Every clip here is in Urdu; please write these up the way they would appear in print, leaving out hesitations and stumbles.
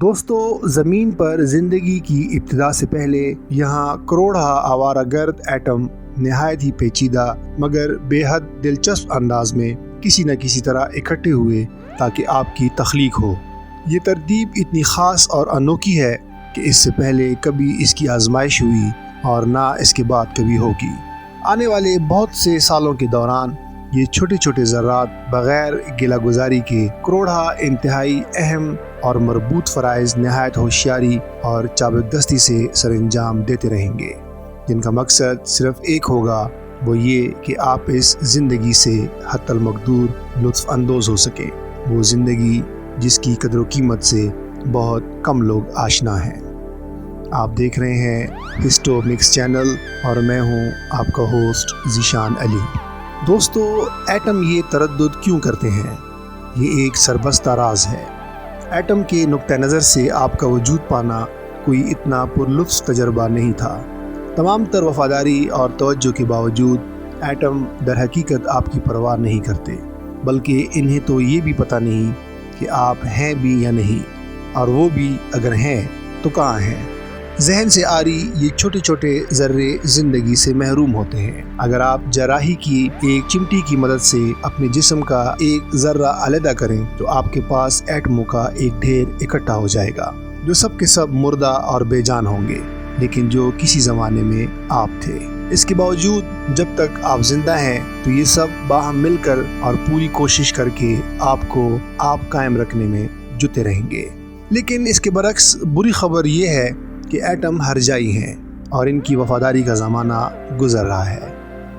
دوستو، زمین پر زندگی کی ابتدا سے پہلے یہاں کروڑا آوارہ گرد ایٹم نہایت ہی پیچیدہ مگر بے حد دلچسپ انداز میں کسی نہ کسی طرح اکٹھے ہوئے تاکہ آپ کی تخلیق ہو۔ یہ ترتیب اتنی خاص اور انوکھی ہے کہ اس سے پہلے کبھی اس کی آزمائش ہوئی اور نہ اس کے بعد کبھی ہوگی۔ آنے والے بہت سے سالوں کے دوران یہ چھوٹے چھوٹے ذرات بغیر گلہ گزاری کے کروڑا انتہائی اہم اور مربوط فرائض نہایت ہوشیاری اور چابک دستی سے سر انجام دیتے رہیں گے، جن کا مقصد صرف ایک ہوگا، وہ یہ کہ آپ اس زندگی سے حتی المقدور لطف اندوز ہو سکیں، وہ زندگی جس کی قدر و قیمت سے بہت کم لوگ آشنا ہیں۔ آپ دیکھ رہے ہیں ہسٹو مکس چینل اور میں ہوں آپ کا ہوسٹ ذیشان علی۔ دوستو، ایٹم یہ تردد کیوں کرتے ہیں؟ یہ ایک سربستہ راز ہے۔ ایٹم کے نقطہ نظر سے آپ کا وجود پانا کوئی اتنا پرلطف تجربہ نہیں تھا۔ تمام تر وفاداری اور توجہ کے باوجود ایٹم در حقیقت آپ کی پرواہ نہیں کرتے، بلکہ انہیں تو یہ بھی پتہ نہیں کہ آپ ہیں بھی یا نہیں، اور وہ بھی اگر ہیں تو کہاں ہیں۔ ذہن سے آری یہ چھوٹے چھوٹے ذرے زندگی سے محروم ہوتے ہیں۔ اگر آپ جراحی کی ایک چمٹی کی مدد سے اپنے جسم کا ایک ذرہ علیحدہ کریں تو آپ کے پاس ایٹموں کا ایک ڈھیر اکٹھا ہو جائے گا، جو سب کے سب مردہ اور بے جان ہوں گے، لیکن جو کسی زمانے میں آپ تھے۔ اس کے باوجود جب تک آپ زندہ ہیں تو یہ سب باہم مل کر اور پوری کوشش کر کے آپ کو آپ قائم رکھنے میں جٹے رہیں گے۔ لیکن اس کے برعکس بری خبر یہ ہے کہ ایٹم ہرجائی ہیں اور ان کی وفاداری کا زمانہ گزر رہا ہے،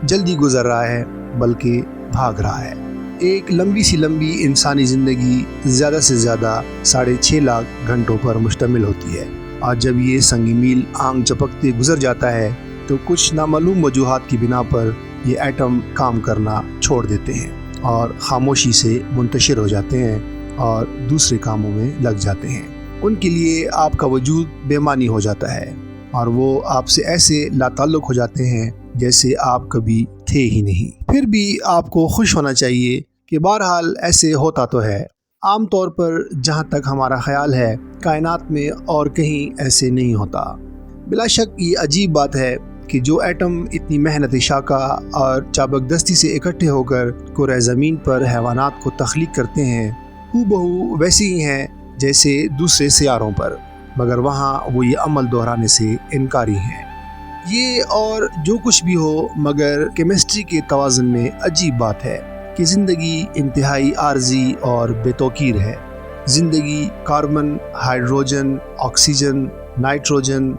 جلدی گزر رہا ہے بلکہ بھاگ رہا ہے۔ ایک لمبی انسانی زندگی زیادہ سے زیادہ 6.5 لاکھ گھنٹوں پر مشتمل ہوتی ہے، اور جب یہ سنگ میل آنکھ جھپکتے گزر جاتا ہے تو کچھ نامعلوم وجوہات کی بنا پر یہ ایٹم کام کرنا چھوڑ دیتے ہیں اور خاموشی سے منتشر ہو جاتے ہیں اور دوسرے کاموں میں لگ جاتے ہیں۔ ان کے لیے آپ کا وجود بے معنی ہو جاتا ہے اور وہ آپ سے ایسے لا تعلق ہو جاتے ہیں جیسے آپ کبھی تھے ہی نہیں۔ پھر بھی آپ کو خوش ہونا چاہیے کہ بہرحال ایسے ہوتا تو ہے۔ عام طور پر جہاں تک ہمارا خیال ہے کائنات میں اور کہیں ایسے نہیں ہوتا۔ بلا شک یہ عجیب بات ہے کہ جو ایٹم اتنی محنت شاقہ اور چابک دستی سے اکٹھے ہو کر کرۂ زمین پر حیوانات کو تخلیق کرتے ہیں، ہو بہو ویسے ہی ہیں جیسے دوسرے سیاروں پر، مگر وہاں وہ یہ عمل دہرانے سے انکاری ہیں۔ یہ اور جو کچھ بھی ہو، مگر کیمسٹری کے توازن میں عجیب بات ہے کہ زندگی انتہائی عارضی اور بے توقیر ہے۔ زندگی کاربن، ہائیڈروجن، آکسیجن، نائٹروجن،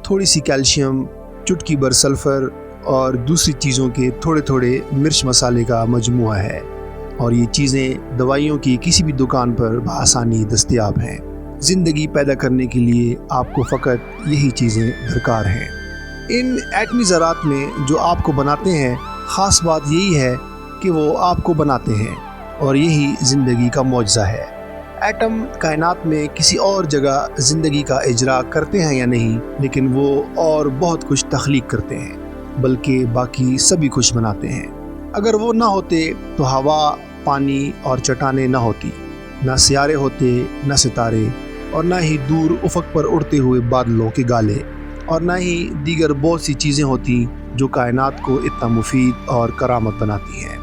تھوڑی سی کیلشیم، چٹکی بھر سلفر اور دوسری چیزوں کے تھوڑے تھوڑے مرچ مسالے کا مجموعہ ہے، اور یہ چیزیں دوائیوں کی کسی بھی دکان پر بآسانی دستیاب ہیں۔ زندگی پیدا کرنے کے لیے آپ کو فقط یہی چیزیں درکار ہیں۔ ان ایٹمی ذرات میں جو آپ کو بناتے ہیں، خاص بات یہی ہے کہ وہ آپ کو بناتے ہیں، اور یہی زندگی کا معجزہ ہے۔ ایٹم کائنات میں کسی اور جگہ زندگی کا اجرا کرتے ہیں یا نہیں، لیکن وہ اور بہت کچھ تخلیق کرتے ہیں، بلکہ باقی سبھی کچھ بناتے ہیں۔ اگر وہ نہ ہوتے تو ہوا، پانی اور چٹانیں نہ ہوتی، نہ سیارے ہوتے، نہ ستارے، اور نہ ہی دور افق پر اڑتے ہوئے بادلوں کے گالے، اور نہ ہی دیگر بہت سی چیزیں ہوتی جو کائنات کو اتنا مفید اور کرامت بناتی ہیں۔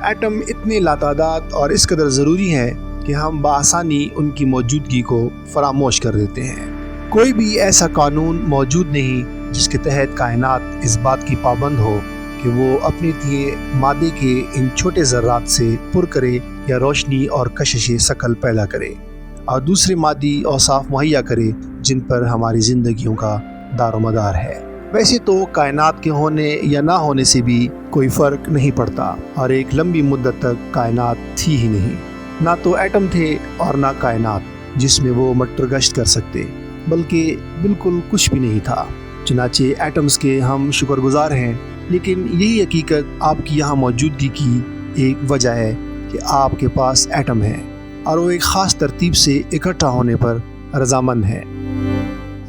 ایٹم اتنے لاتعداد اور اس قدر ضروری ہیں کہ ہم بآسانی ان کی موجودگی کو فراموش کر دیتے ہیں۔ کوئی بھی ایسا قانون موجود نہیں جس کے تحت کائنات اس بات کی پابند ہو کہ وہ اپنے دیے مادے کے ان چھوٹے ذرات سے پر کرے یا روشنی اور کشش ثقل پیدا کرے اور دوسرے مادی اوصاف مہیا کرے جن پر ہماری زندگیوں کا دار و مدار ہے۔ ویسے تو کائنات کے ہونے یا نہ ہونے سے بھی کوئی فرق نہیں پڑتا، اور ایک لمبی مدت تک کائنات تھی ہی نہیں، نہ تو ایٹم تھے اور نہ کائنات جس میں وہ مٹر گشت کر سکتے، بلکہ بالکل کچھ بھی نہیں تھا۔ چنانچہ ایٹمز کے ہم شکر گزار ہیں، لیکن یہی حقیقت آپ کی یہاں موجودگی کی ایک وجہ ہے کہ آپ کے پاس ایٹم ہے اور وہ ایک خاص ترتیب سے اکٹھا ہونے پر رضامند ہے۔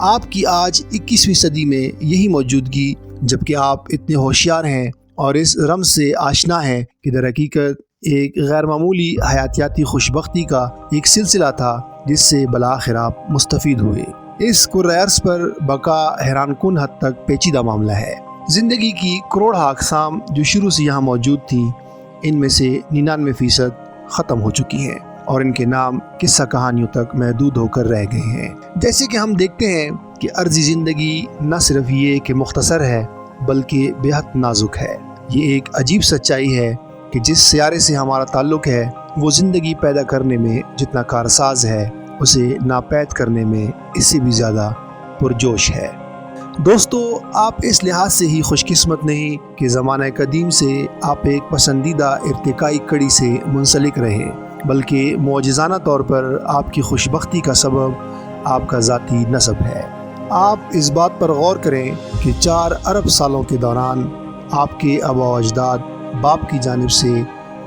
آپ کی آج 21ویں صدی میں یہی موجودگی، جبکہ آپ اتنے ہوشیار ہیں اور اس رمز سے آشنا ہیں کہ در حقیقت ایک غیر معمولی حیاتیاتی خوشبختی کا ایک سلسلہ تھا جس سے بالآخر آپ مستفید ہوئے۔ اس کرۂ ارض پر بقا حیران کن حد تک پیچیدہ معاملہ ہے۔ زندگی کی کروڑہ اقسام جو شروع سے یہاں موجود تھیں، ان میں سے 99% ختم ہو چکی ہیں اور ان کے نام قصہ کہانیوں تک محدود ہو کر رہ گئے ہیں۔ جیسے کہ ہم دیکھتے ہیں کہ ارضی زندگی نہ صرف یہ کہ مختصر ہے بلکہ بے حد نازک ہے۔ یہ ایک عجیب سچائی ہے کہ جس سیارے سے ہمارا تعلق ہے وہ زندگی پیدا کرنے میں جتنا کارساز ہے، اسے ناپید کرنے میں اس سے بھی زیادہ پرجوش ہے۔ دوستو، آپ اس لحاظ سے ہی خوش قسمت نہیں کہ زمانہ قدیم سے آپ ایک پسندیدہ ارتقائی کڑی سے منسلک رہے، بلکہ معجزانہ طور پر آپ کی خوشبختی کا سبب آپ کا ذاتی نسب ہے۔ آپ اس بات پر غور کریں کہ 4 ارب سالوں کے دوران آپ کے آباء و اجداد باپ کی جانب سے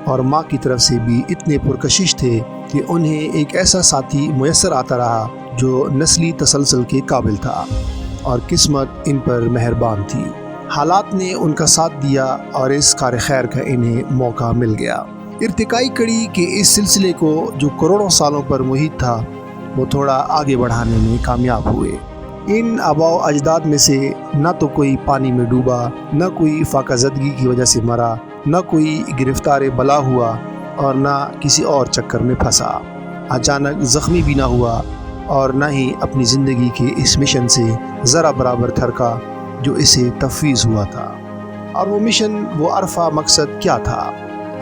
اور ماں کی طرف سے بھی اتنے پرکشش تھے کہ انہیں ایک ایسا ساتھی میسر آتا رہا جو نسلی تسلسل کے قابل تھا، اور قسمت ان پر مہربان تھی۔ حالات نے ان کا ساتھ دیا اور اس کار خیر کا انہیں موقع مل گیا۔ ارتقائی کڑی کے اس سلسلے کو جو کروڑوں سالوں پر محیط تھا، وہ تھوڑا آگے بڑھانے میں کامیاب ہوئے۔ ان آباء و اجداد میں سے نہ تو کوئی پانی میں ڈوبا، نہ کوئی فاقہ زدگی کی وجہ سے مرا، نہ کوئی گرفتار بلا ہوا اور نہ کسی اور چکر میں پھنسا، اچانک زخمی بھی نہ ہوا اور نہ ہی اپنی زندگی کے اس مشن سے ذرا برابر تھرکا جو اسے تفویض ہوا تھا۔ اور وہ مشن، وہ عرفہ مقصد کیا تھا؟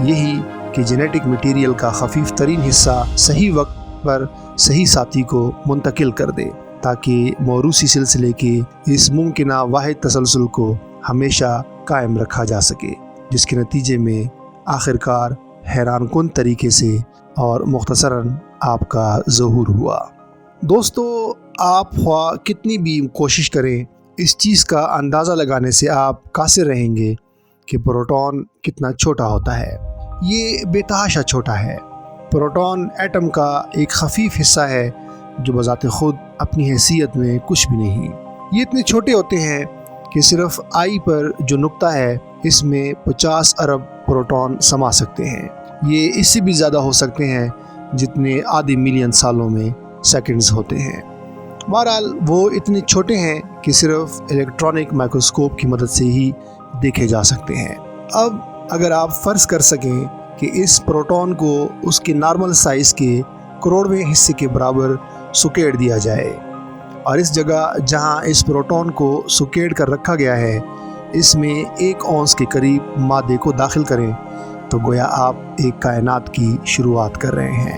یہی کہ جینیٹک میٹیریل کا خفیف ترین حصہ صحیح وقت پر صحیح ساتھی کو منتقل کر دے، تاکہ موروثی سلسلے کے اس ممکنہ واحد تسلسل کو ہمیشہ قائم رکھا جا سکے، جس کے نتیجے میں آخرکار حیران کن طریقے سے اور مختصراً آپ کا ظہور ہوا۔ دوستو، آپ خواہ کتنی بھی کوشش کریں، اس چیز کا اندازہ لگانے سے آپ قاصر رہیں گے کہ پروٹون کتنا چھوٹا ہوتا ہے۔ یہ بے تحاشا چھوٹا ہے۔ پروٹون ایٹم کا ایک خفیف حصہ ہے جو بذات خود اپنی حیثیت میں کچھ بھی نہیں۔ یہ اتنے چھوٹے ہوتے ہیں کہ صرف آئی پر جو نقطہ ہے اس میں 50 ارب پروٹون سما سکتے ہیں۔ یہ اس سے بھی زیادہ ہو سکتے ہیں جتنے آدھے ملین سالوں میں سیکنڈز ہوتے ہیں۔ بہرحال وہ اتنے چھوٹے ہیں کہ صرف الیکٹرانک مائکروسکوپ کی مدد سے ہی دیکھے جا سکتے ہیں۔ اب اگر آپ فرض کر سکیں کہ اس پروٹون کو اس کے نارمل سائز کے کروڑویں حصے کے برابر سکیڑ دیا جائے، اور اس جگہ جہاں اس پروٹون کو سکیڑ کر رکھا گیا ہے اس میں 1 اونس کے قریب مادے کو داخل کریں، تو گویا آپ ایک کائنات کی شروعات کر رہے ہیں۔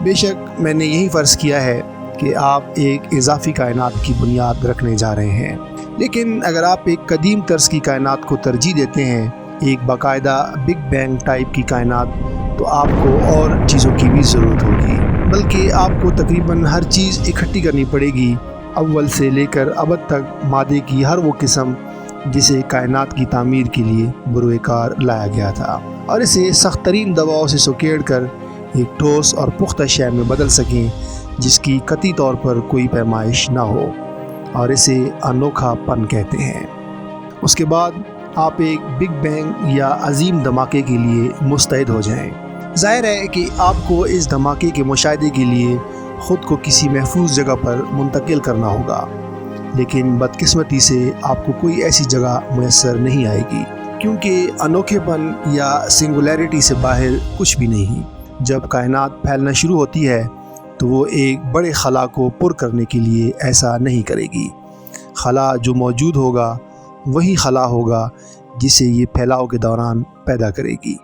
بے شک میں نے یہی فرض کیا ہے کہ آپ ایک اضافی کائنات کی بنیاد رکھنے جا رہے ہیں، لیکن اگر آپ ایک قدیم طرز کی کائنات کو ترجیح دیتے ہیں، ایک باقاعدہ بگ بینگ ٹائپ کی کائنات، تو آپ کو اور چیزوں کی بھی ضرورت ہوگی، بلکہ آپ کو تقریباً ہر چیز اکٹھی کرنی پڑے گی، اول سے لے کر ابد تک مادے کی ہر وہ قسم جسے کائنات کی تعمیر کے لیے بروئے کار لایا گیا تھا، اور اسے سخت ترین دباؤ سے سکیڑ کر ایک ٹھوس اور پختہ شے میں بدل سکیں جس کی قطعی طور پر کوئی پیمائش نہ ہو، اور اسے انوکھا پن کہتے ہیں۔ اس کے بعد آپ ایک بگ بینگ یا عظیم دھماکے کے لیے مستعد ہو جائیں۔ ظاہر ہے کہ آپ کو اس دھماکے کے مشاہدے کے لیے خود کو کسی محفوظ جگہ پر منتقل کرنا ہوگا، لیکن بدقسمتی سے آپ کو کوئی ایسی جگہ میسر نہیں آئے گی، کیونکہ انوکھے پن یا سنگولیرٹی سے باہر کچھ بھی نہیں۔ جب کائنات پھیلنا شروع ہوتی ہے تو وہ ایک بڑے خلا کو پر کرنے کے لیے ایسا نہیں کرے گی۔ خلا جو موجود ہوگا وہی خلا ہوگا جسے یہ پھیلاؤ کے دوران پیدا کرے گی۔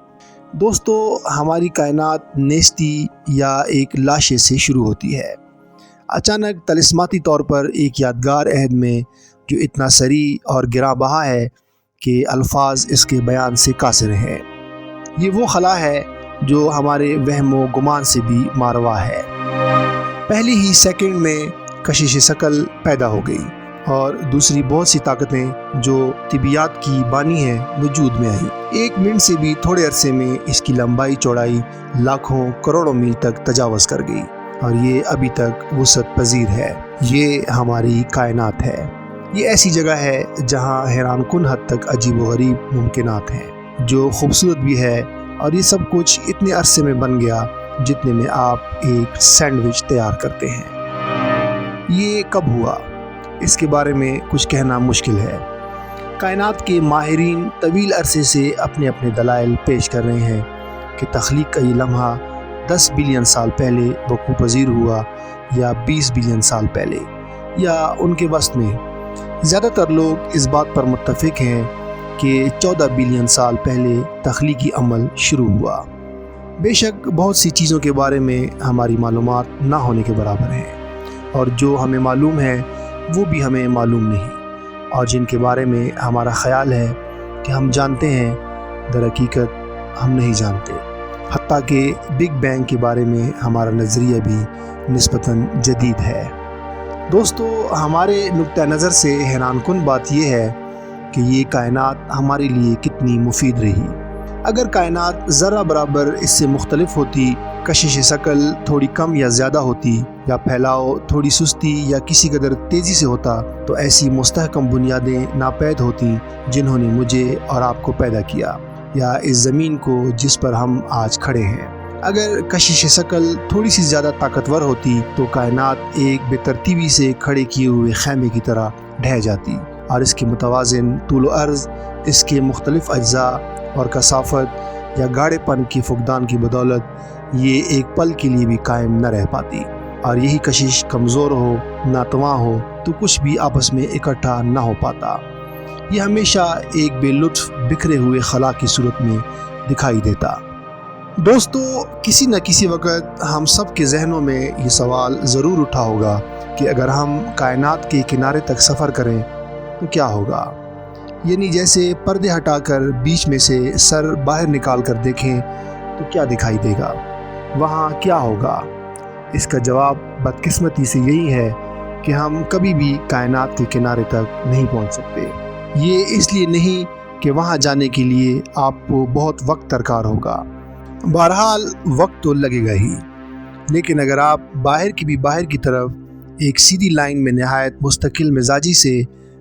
دوستو، ہماری کائنات نیستی یا ایک لاشے سے شروع ہوتی ہے، اچانک طلسماتی طور پر ایک یادگار عہد میں جو اتنا سریع اور گراں بہا ہے کہ الفاظ اس کے بیان سے قاصر ہیں۔ یہ وہ خلا ہے جو ہمارے وہم و گمان سے بھی ماروا ہے۔ پہلی ہی سیکنڈ میں کشش ثقل پیدا ہو گئی اور دوسری بہت سی طاقتیں جو طبیعیات کی بانی ہیں وجود میں آئیں۔ 1 منٹ سے بھی تھوڑے عرصے میں اس کی لمبائی چوڑائی لاکھوں کروڑوں میل تک تجاوز کر گئی، اور یہ ابھی تک وسعت پذیر ہے۔ یہ ہماری کائنات ہے۔ یہ ایسی جگہ ہے جہاں حیران کن حد تک عجیب و غریب ممکنات ہیں، جو خوبصورت بھی ہے اور یہ سب کچھ اتنے عرصے میں بن گیا جتنے میں آپ ایک سینڈوچ تیار کرتے ہیں۔ یہ کب ہوا؟ اس کے بارے میں کچھ کہنا مشکل ہے۔ کائنات کے ماہرین طویل عرصے سے اپنے اپنے دلائل پیش کر رہے ہیں کہ تخلیق کا یہ لمحہ 10 بلین سال پہلے وقوع پذیر ہوا یا 20 بلین سال پہلے یا ان کے وسط میں۔ زیادہ تر لوگ اس بات پر متفق ہیں کہ 14 بلین سال پہلے تخلیقی عمل شروع ہوا۔ بے شک بہت سی چیزوں کے بارے میں ہماری معلومات نہ ہونے کے برابر ہیں، اور جو ہمیں معلوم ہے وہ بھی ہمیں معلوم نہیں، اور جن کے بارے میں ہمارا خیال ہے کہ ہم جانتے ہیں، در حقیقت ہم نہیں جانتے۔ حتیٰ کہ بگ بینگ کے بارے میں ہمارا نظریہ بھی نسبتاً جدید ہے۔ دوستو، ہمارے نقطہ نظر سے حیران کن بات یہ ہے کہ یہ کائنات ہمارے لیے کتنی مفید رہی۔ اگر کائنات ذرہ برابر اس سے مختلف ہوتی، کشش شکل تھوڑی کم یا زیادہ ہوتی، یا پھیلاؤ تھوڑی سستی یا کسی قدر تیزی سے ہوتا، تو ایسی مستحکم بنیادیں ناپید ہوتی جنہوں نے مجھے اور آپ کو پیدا کیا، یا اس زمین کو جس پر ہم آج کھڑے ہیں۔ اگر کشش شکل تھوڑی سی زیادہ طاقتور ہوتی تو کائنات ایک بے ترتیبی سے کھڑے کیے ہوئے خیمے کی طرح ڈھہ جاتی، اور اس کے متوازن طول و عرض، اس کے مختلف اجزاء اور کثافت یا گاڑے پن کی فقدان کی بدولت یہ ایک پل کے لیے بھی قائم نہ رہ پاتی، اور یہی کشش کمزور ہو، ناتواں ہو تو کچھ بھی آپس میں اکٹھا نہ ہو پاتا۔ یہ ہمیشہ ایک بے لطف بکھرے ہوئے خلا کی صورت میں دکھائی دیتا۔ دوستو، کسی نہ کسی وقت ہم سب کے ذہنوں میں یہ سوال ضرور اٹھا ہوگا کہ اگر ہم کائنات کے کنارے تک سفر کریں تو کیا ہوگا؟ یعنی جیسے پردے ہٹا کر بیچ میں سے سر باہر نکال کر دیکھیں تو کیا دکھائی دے گا؟ وہاں کیا ہوگا؟ اس کا جواب بدقسمتی سے یہی ہے کہ ہم کبھی بھی کائنات کے کنارے تک نہیں پہنچ سکتے۔ یہ اس لیے نہیں کہ وہاں جانے کے لیے آپ کو بہت وقت درکار ہوگا، بہرحال وقت تو لگے گا ہی، لیکن اگر آپ باہر کی طرف ایک سیدھی لائن میں نہایت مستقل مزاجی سے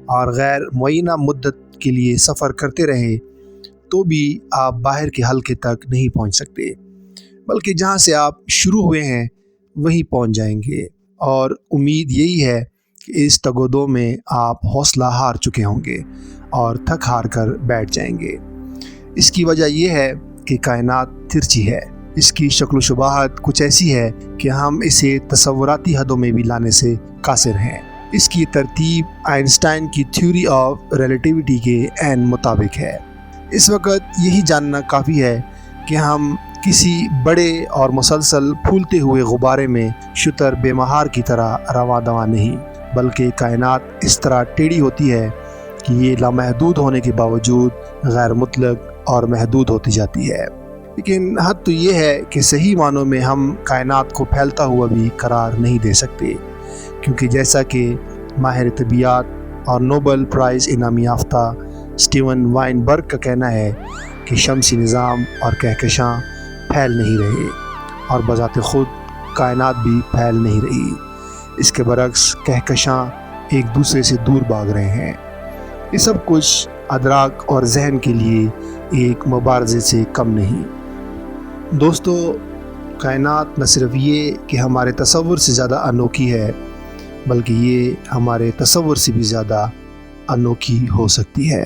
اور غیر معینہ مدت کے لیے سفر کرتے رہیں تو بھی آپ باہر کے حلقے تک نہیں پہنچ سکتے، بلکہ جہاں سے آپ شروع ہوئے ہیں وہیں پہنچ جائیں گے، اور امید یہی ہے کہ اس تگ و دو میں آپ حوصلہ ہار چکے ہوں گے اور تھک ہار کر بیٹھ جائیں گے۔ اس کی وجہ یہ ہے کہ کائنات ترچھی ہے، اس کی شکل و شباہت کچھ ایسی ہے کہ ہم اسے تصوراتی حدوں میں بھی لانے سے قاصر ہیں۔ اس کی ترتیب آئنسٹائن کی تھیوری آف ریلیٹیوٹی کے عین مطابق ہے۔ اس وقت یہی جاننا کافی ہے کہ ہم کسی بڑے اور مسلسل پھولتے ہوئے غبارے میں شتر بے مہار کی طرح رواں دواں نہیں، بلکہ کائنات اس طرح ٹیڑھی ہوتی ہے کہ یہ لامحدود ہونے کے باوجود غیر مطلق اور محدود ہوتی جاتی ہے۔ لیکن حد تو یہ ہے کہ صحیح معنوں میں ہم کائنات کو پھیلتا ہوا بھی قرار نہیں دے سکتے، کیونکہ جیسا کہ ماہر طبیعیات اور نوبل پرائز انعام یافتہ اسٹیون وائن برگ کا کہنا ہے کہ شمسی نظام اور کہکشاں پھیل نہیں رہے، اور بذات خود کائنات بھی پھیل نہیں رہی۔ اس کے برعکس کہکشاں ایک دوسرے سے دور بھاگ رہے ہیں۔ یہ سب کچھ ادراک اور ذہن کے لیے ایک مبارزے سے کم نہیں۔ دوستو، کائنات نہ صرف یہ کہ ہمارے تصور سے زیادہ انوکھی ہے، بلکہ یہ ہمارے تصور سے بھی زیادہ انوکھی ہو سکتی ہے۔